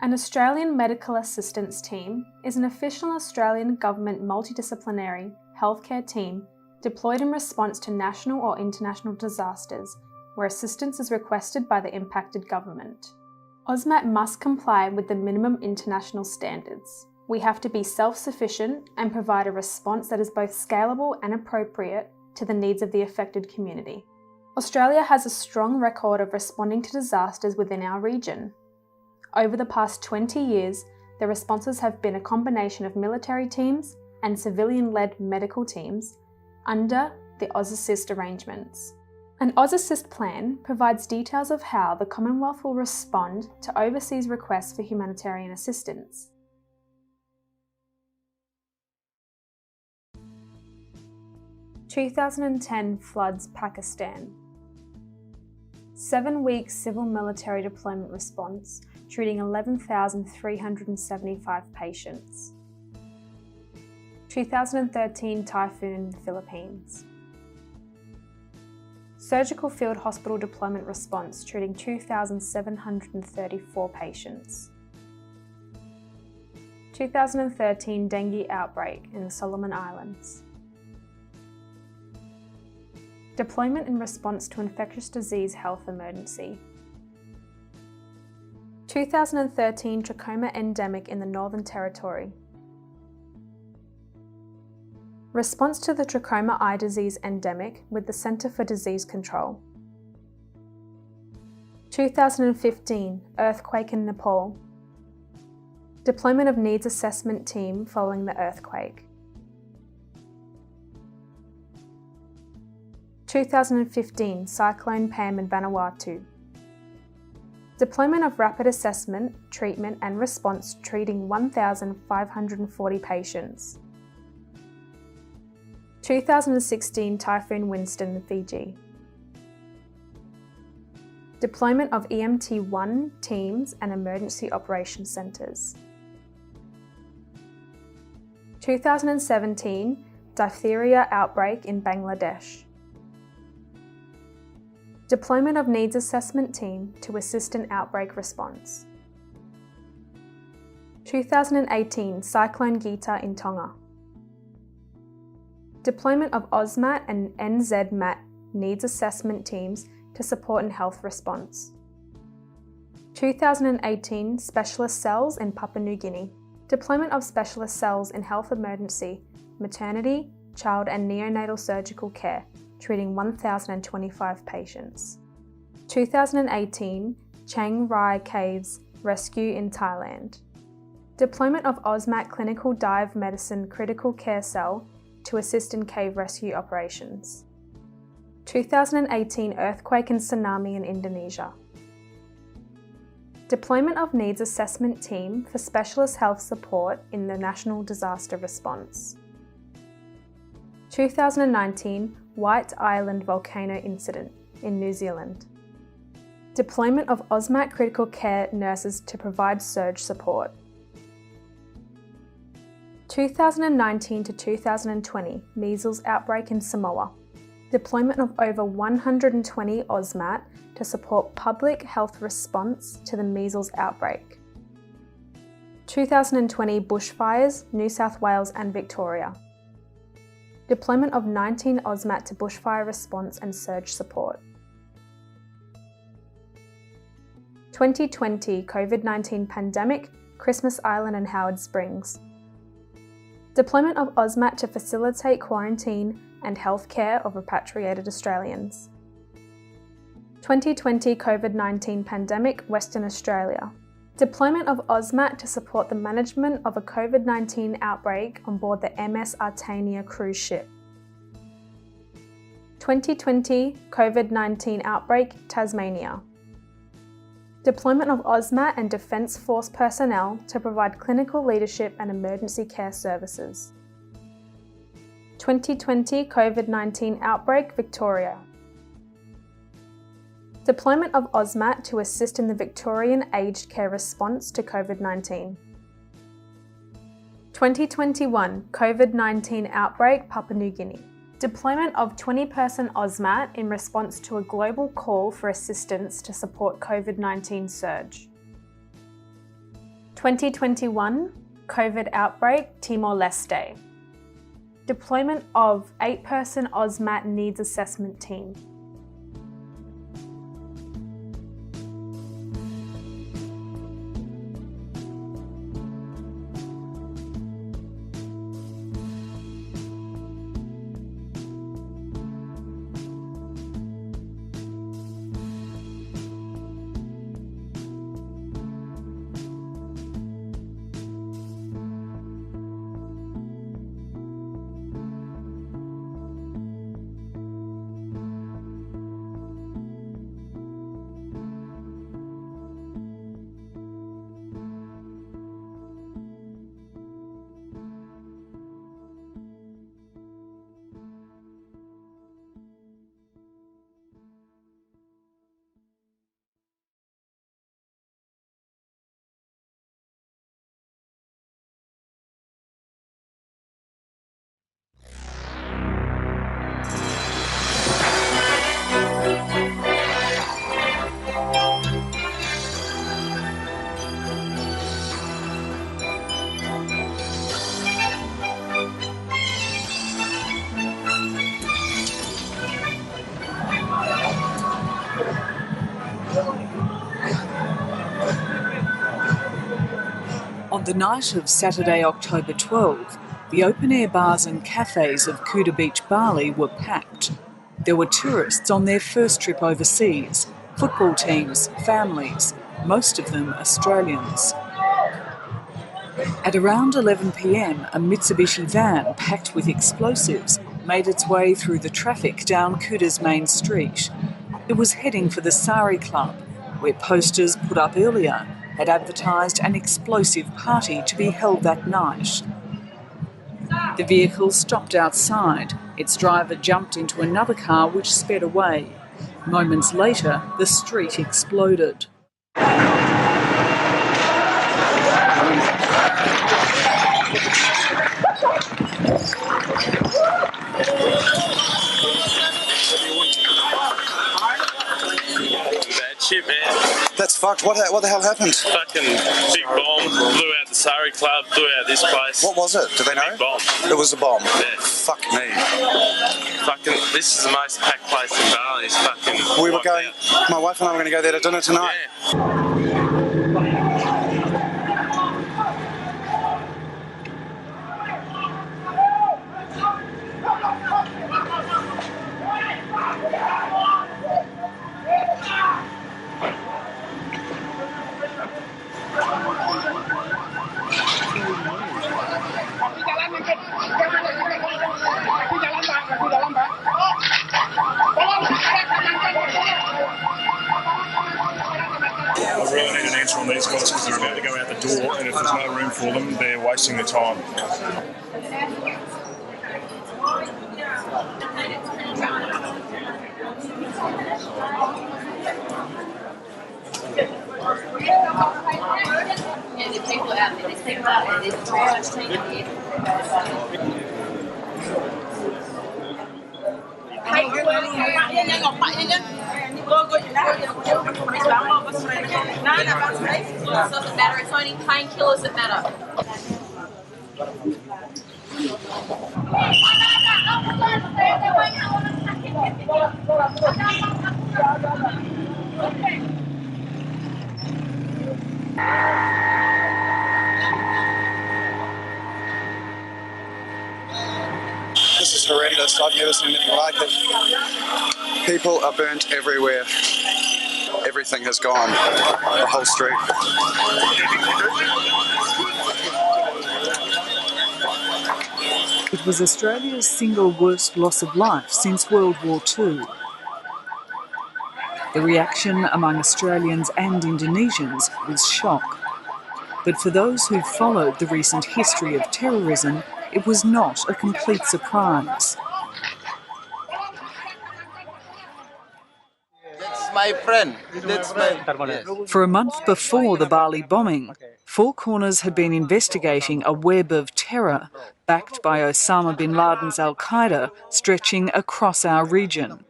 An Australian Medical Assistance Team is an official Australian government multidisciplinary healthcare team deployed in response to national or international disasters where assistance is requested by the impacted government. AUSMAT must comply with the minimum international standards. We have to be self-sufficient and provide a response that is both scalable and appropriate to the needs of the affected community. Australia has a strong record of responding to disasters within our region. Over the past 20 years, the responses have been a combination of military teams and civilian-led medical teams under the AUSAssist arrangements. An AUSAssist plan provides details of how the Commonwealth will respond to overseas requests for humanitarian assistance. (2010) floods Pakistan. 7-week civil-military deployment response, treating 11,375 patients. 2013 typhoon in the Philippines. Surgical field hospital deployment response, treating 2,734 patients. 2013 dengue outbreak in the Solomon Islands. Deployment in response to infectious disease health emergency. 2013 trachoma endemic in the Northern Territory. Response to the trachoma eye disease endemic with the Centre for Disease Control. 2015 earthquake in Nepal. Deployment of needs assessment team following the earthquake. 2015 Cyclone Pam in Vanuatu. Deployment of rapid assessment, treatment and response treating 1,540 patients. 2016 Typhoon Winston in Fiji. Deployment of EMT-1 teams and emergency operations centres. 2017 diphtheria outbreak in Bangladesh. Deployment of needs assessment team to assist in outbreak response. 2018 Cyclone Gita in Tonga. Deployment of AUSMAT and NZMAT needs assessment teams to support in health response. 2018 Specialist Cells in Papua New Guinea. Deployment of specialist cells in health emergency, maternity, child and neonatal surgical care, treating 1,025 patients. 2018 Chiang Rai Caves rescue in Thailand. Deployment of AUSMAT clinical dive medicine critical care cell to assist in cave rescue operations. 2018 earthquake and tsunami in Indonesia. Deployment of needs assessment team for specialist health support in the national disaster response. 2019 White Island volcano incident in New Zealand. Deployment of AUSMAT critical care nurses to provide surge support. 2019 to 2020 measles outbreak in Samoa. Deployment of over 120 AUSMAT to support public health response to the measles outbreak. 2020 bushfires, New South Wales and Victoria. Deployment of 19 AUSMAT to bushfire response and surge support. 2020 COVID-19 pandemic, Christmas Island and Howard Springs. Deployment of AUSMAT to facilitate quarantine and health care of repatriated Australians. 2020 COVID-19 pandemic, Western Australia. Deployment of AUSMAT to support the management of a COVID-19 outbreak on board the MS Artania cruise ship. 2020 COVID-19 outbreak, Tasmania. Deployment of AUSMAT and Defence Force personnel to provide clinical leadership and emergency care services. 2020 COVID-19 outbreak, Victoria. Deployment of AUSMAT to assist in the Victorian aged care response to COVID-19. 2021 COVID-19 outbreak, Papua New Guinea. Deployment of 20-person AUSMAT in response to a global call for assistance to support COVID-19 surge. 2021 COVID outbreak, Timor-Leste. Deployment of 8-person AUSMAT needs assessment team. On the night of Saturday, October 12, the open-air bars and cafes of Kuta Beach, Bali were packed. There were tourists on their first trip overseas, football teams, families, most of them Australians. At around 11 p.m, a Mitsubishi van packed with explosives made its way through the traffic down Kuta's main street. It was heading for the Sari Club, where posters put up earlier had advertised an explosive party to be held that night. The vehicle stopped outside. Its driver jumped into another car which sped away. Moments later, the street exploded. Shit, man. That's fucked. What the hell happened? Fucking big bomb blew out the Sari Club, blew out this place. What was it? Do they know? Big bomb. It was a bomb. Yeah. Fuck me. Fucking, this is the most packed place in Bali. It's fucking. We were going. Out. My wife and I were going to go there to dinner tonight. Yeah. I really need an answer on these guys because they're about to go out the door, and if there's no room for them, they're wasting their time. Yeah, there's people out there. There's people out there. There's a triage team here. It doesn't matter, it's only painkillers that matter. This is horrendous. I've never seen anything like it. People are burnt everywhere. Everything has gone. The whole street. It was Australia's single worst loss of life since World War II. The reaction among Australians and Indonesians was shock. But for those who followed the recent history of terrorism, it was not a complete surprise. That's my friend. That's my... For a month before the Bali bombing, Four Corners had been investigating a web of terror backed by Osama bin Laden's Al-Qaeda stretching across our region.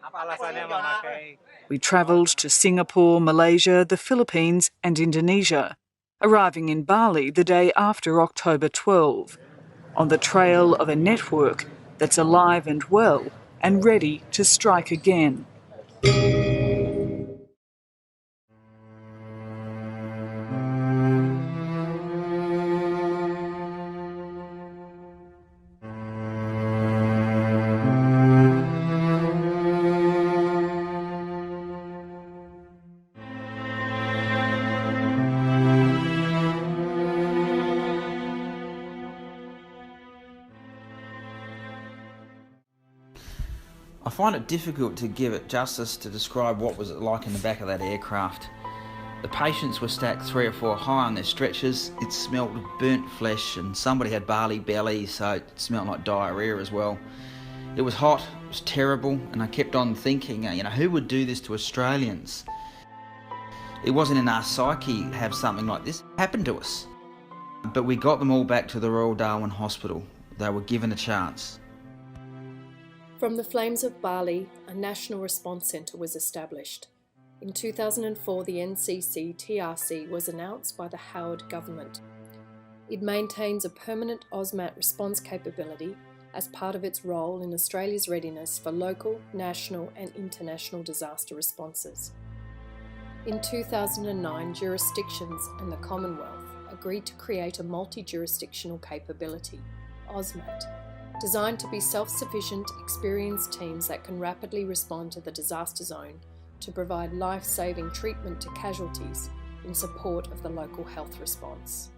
We travelled to Singapore, Malaysia, the Philippines and Indonesia. arriving in Bali the day after October 12, on the trail of a network that's alive and well and ready to strike again. I find it difficult to give it justice to describe what was it like in the back of that aircraft. The patients were stacked 3 or 4 high on their stretchers. It smelled of burnt flesh and somebody had barley belly, so it smelled like diarrhoea as well. It was hot, it was terrible, and I kept on thinking, who would do this to Australians? It wasn't in our psyche to have something like this happen to us. But we got them all back to the Royal Darwin Hospital. They were given a chance. From the flames of Bali, a National Response Centre was established. In 2004, the NCC-TRC was announced by the Howard government. It maintains a permanent AUSMAT response capability as part of its role in Australia's readiness for local, national and international disaster responses. In 2009, jurisdictions and the Commonwealth agreed to create a multi-jurisdictional capability, AUSMAT, designed to be self-sufficient, experienced teams that can rapidly respond to the disaster zone to provide life-saving treatment to casualties in support of the local health response.